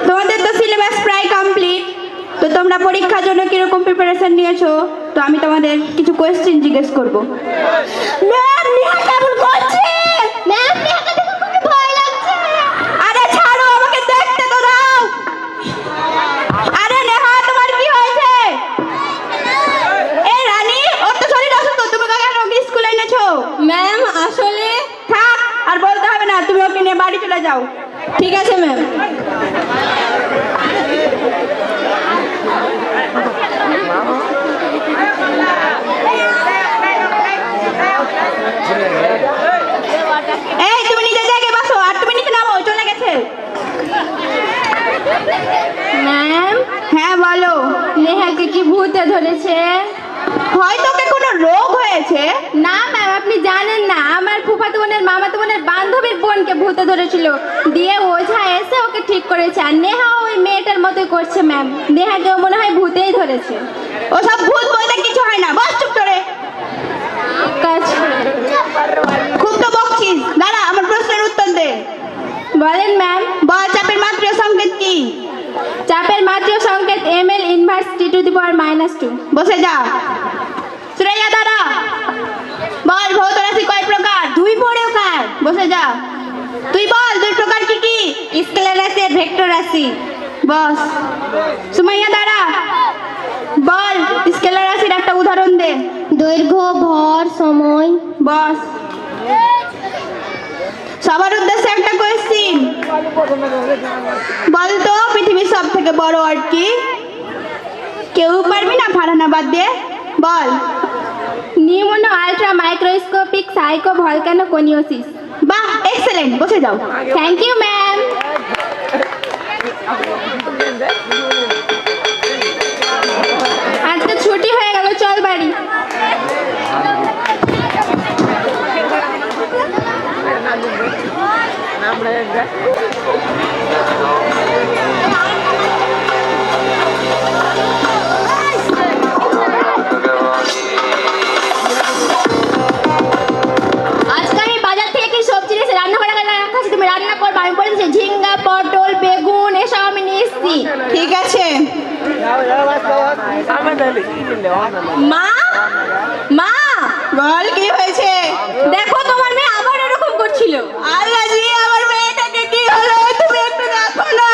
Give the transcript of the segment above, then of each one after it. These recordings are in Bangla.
তোমাদের তো সিলেবাস প্রায় কমপ্লিট, তো তোমরা পরীক্ষার জন্য কিরকম প্রিপারেশন নিয়েছো? তো আমি তোমাদের কিছু কোয়েশ্চেন জিজ্ঞেস করবো। ম্যাম নেহা কেমন করছে? ম্যাম নেহাকে দেখে খুবই ভয় লাগছে। আরে ছাড়ো, আমাকে দেখতে তো দাও। আরে নেহা, তোমার কি হয়েছে? এই রানী, ওর তো শরীর অসুস্থ, তুমি কেন ওকে স্কুলে এনেছো? ম্যাম আসলে থাক, আর বলতে হবে না, তুমি ওকে নিয়ে বাড়ি চলে যাও। ঠিক আছে ম্যাম। এই তুমি নিজের জায়গায় বসো, আর তুমি নিচে নামো, চলে গেছে। ম্যাম হ্যাঁ বলো। নেহাকে কি ভূতে ধরেছে? হয়তো ওকে কোনো রোগ হয়েছে। না ম্যাম, আপনি জানেন না, আমার ফুফাতো বোনের মামাতো বোনের বান্ধবীর বোনকে ভূতে ধরেছিল, দিয়ে ওঝা এসে ওকে ঠিক করেছে। আর নেহা ওই মেয়েটার মতোই করছে ম্যাম, নেহাকেও মনে হয় ভূতেই ধরেছে। ওসব ভূত বলতে কিছু হয় না, বস চুপ করে। খুব তো বকছিস, দাঁড়া আমার প্রশ্নের উত্তর দে। বলেন ম্যাম। বল, চাপের মাত্রা সংকেত কি? চাপের মাত্রা সংকেত ml ইনভার্স t⁻⁻²। বসে যা। শ্রেয়া দাঁড়া। বল, ভৌত রাশি কয় প্রকার? 2 প্রকার। বসে যা। তুই বল, 2 প্রকার কি কি? স্কেলার রাশি আর ভেক্টর রাশি। বস। সুমাইয়া দাঁড়া। বল, স্কেলার রাশির একটা উদাহরণ দে। দৈর্ঘ্য, ভর, সময়। বস। সবার উদ্দেশ্যে একটা কোয়েশ্চেন। বল তো, পৃথিবীর সব থেকে বড় ওয়ার্ড কি? কেউ পারবি না, ফারানা বাদ দিয়ে বল। Pneumonoultramicroscopicsilicovolcanoconiosis. বাহ, এক্সেলেন্ট, বসে যাও। Thank you ma'am. আজকে ছুটি হয়ে গেল, চল বাড়ি। আজকে আমি বাজার থেকে কি সবজি নিয়েছি, রান্না করে রাখাচ্ছি, তুমি রান্না করবে। আমি বলেছি ঝিঙ্গা, পটল, বেগুন এসব আমি নিয়ে এসছি। ঠিক আছে। মা, মা বল, কি হয়েছে? দেখো তোমার মেয়ে আবার এরকম করছিল। আল্লাহ জি, আমার মেয়েটাকে কি হলো? তুমি একটু দেখো না,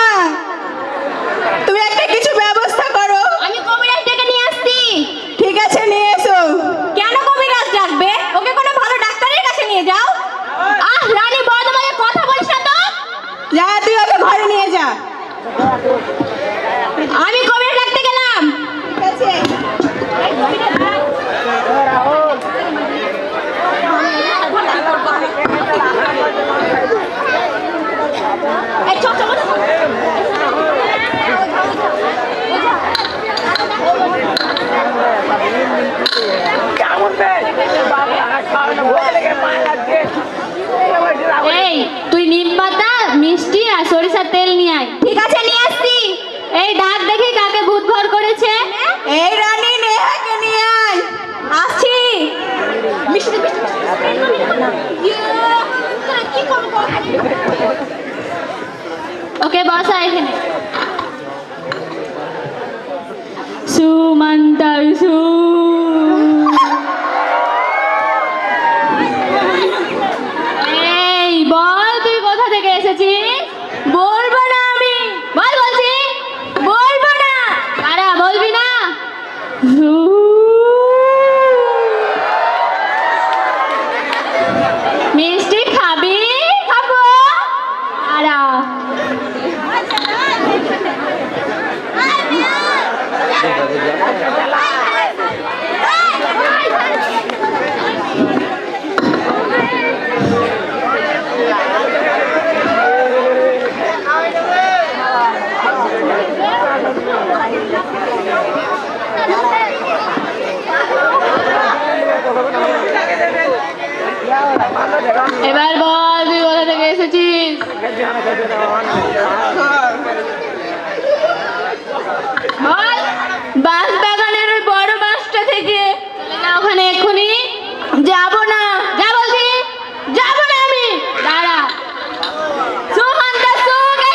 তুমি একটা কিছু ব্যবস্থা করো। আমি কবিরাজ ডেকে নিয়ে আসছি। ঠিক আছে, নিয়ে এসো। কেন কবিরাজ ডাকবে? ওকে কোনো ভালো ডাক্তারের কাছে নিয়ে যাও। আহ রানী, বড় তোমাকে কথা বলিস না তো। যা, তুই ওকে ঘরে নিয়ে যা। আমি কবিরাজ ডাকতে গেলাম। ঠিক আছে। এই চল চল। এই তুই নিম পাতা, মিষ্টি আর সরিষার তেল নিয়ে আয়। ঠিক আছে, নিয়ে আসছি। এই ডাক দেখি কাকে ভূত ঘর করেছে। এই রানী, নেহাকে নিয়ে আয়। আসছি। ওকে বসা এখানে। সুমন্তার সু। এই বল, তুই কোথা থেকে এসেছিস? বলবো না আমি, বল বলছি, বলবো না। আরে বলবি না? মিষ্টি খাবি? খাবো। আরা এবার বল, তুই কোথা থেকে এসেছিস? বল। বাঁশ বাগানের ওই বড় বাঁশটা থেকে। ওখানে এক্ষুনি। যাবো না, যা বলছি, যাবো না আমি। দাঁড়া। সুমন্ত সুকে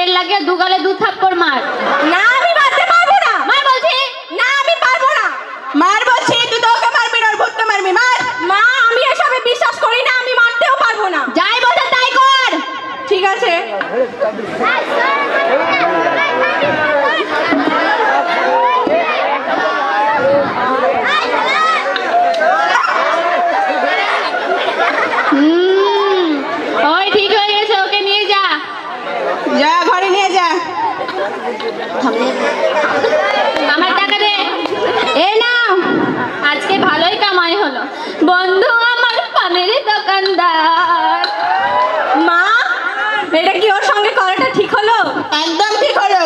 তেল লাগিয়ে দুগালে দু থাপ্পড় মার। না আমি মারতে পারবো না। মার বলছি। না আমি পারবো না। মার বলছি, তুই তো ওকে মারবি না, ওর ভূতকে মারবি, মার। মা আমি এসবে বিশ্বাস করি না, আমি মারতেও পারবো না। যাই বলছে তাই কর। ঠিক আছে। ওই ঠিক হয়ে গেছে, ওকে নিয়ে যা। যা ঘরে নিয়ে যা। আমার টাকা দে। এই নাও। আজকে ভালোই কামাই হলো। বন্ধু আমার পানের দোকানদার। মা এটা কি ওর সঙ্গে করাটা ঠিক হলো? একদম ঠিক হলো।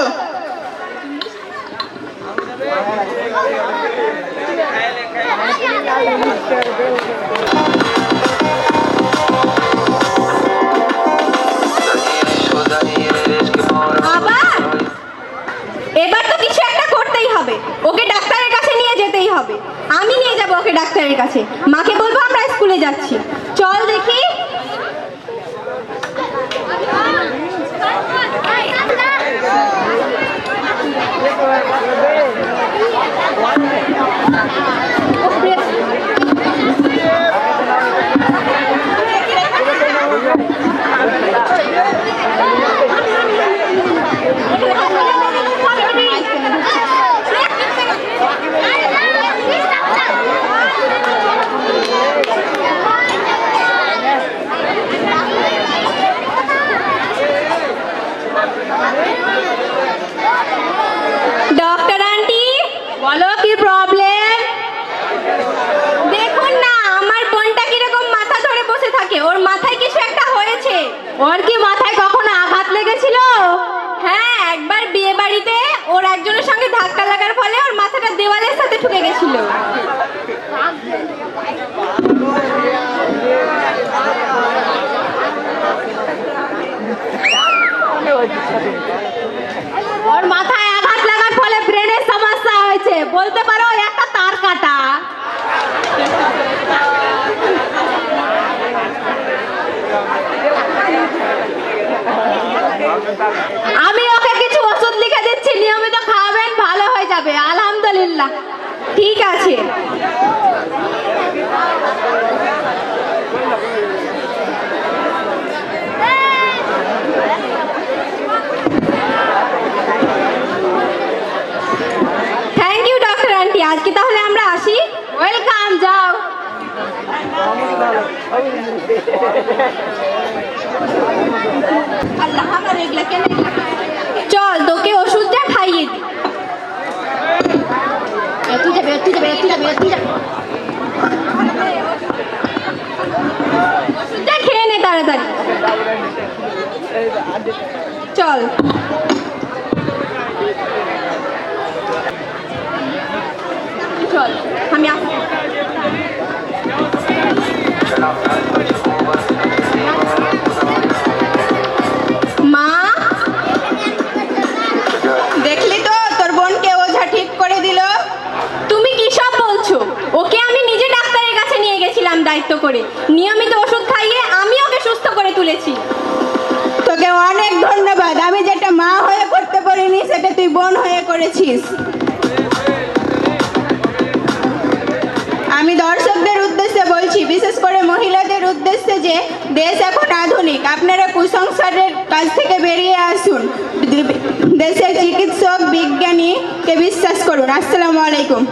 আবার এবার তো কিছু একটা করতেই হবে, ওকে ডাক্তারের কাছে নিয়ে যেতেই হবে। আমি নিয়ে যাব ওকে ডাক্তারের কাছে, মাকে বলবো আমরা স্কুলে যাচ্ছি। চল দেখি। ডক্টর আন্টি বলো কি প্রবলেম? দেখুন না আমার বোনটা কিরকম মাথা ধরে বসে থাকে, ওর মাথায় কিছু একটা হয়েছে। ওর কি মাথায় কখনো আঘাত লেগেছিল? হ্যাঁ একবার বিয়ে বাড়িতে ওর একজনের সঙ্গে ধাক্কা লাগার ফলে ওর মাথাটা দেওয়ালের সাথে ঠুকে গেছিল। ওর মাথায় আঘাত লাগার ফলে ব্রেনের সমস্যা হয়েছে, বলতে পারো একটা তার কাটা। আমি ওকে কিছু ওষুধ লিখে দিচ্ছি, নিয়মিত খাওয়াবেন, ভালো হয়ে যাবে। আলহামদুলিল্লাহ ঠিক আছে। থ্যাংক ইউ ডক্টর আন্টি, আজকে তাহলে আমরা আসি। ওয়েলকাম, যাও। আল্লাহ আমার এগুলা কেন? চল তোকে ওষুধটা খাইয়ে দি। তুই যাবে, তুই যাবে, তুই যাবে, তুই যাবে। ওষুধটা খেয়ে নে তাড়াতাড়ি। চল। চল আমি আসছি। মা দেখলি তো তোর বোনকে ওঝা ঠিক করে দিল। তুমি কি সব বলছো? ওকে আমি নিজে ডাক্তারের কাছে নিয়ে গেছিলাম দায়িত্ব করে, নিয়মিত ওষুধ খাইয়ে আমি ওকে সুস্থ করে তুলেছি। তোকে অনেক ধন্যবাদ, আমি যেটা মা হয়ে করতে পারিনি সেটা তুই বোন হয়ে করেছিস। আমি দর্শকদের উদ্দেশ্যে বলছি, বিশেষ করে মহিলাদের উদ্দেশ্যে, যে দেশ এখন আধুনিক, আপনারা কুসংস্কারের কাছ থেকে বেরিয়ে আসুন, দেশের চিকিৎসক বিজ্ঞানীকে বিশ্বাস করুন। আসসালামু আলাইকুম।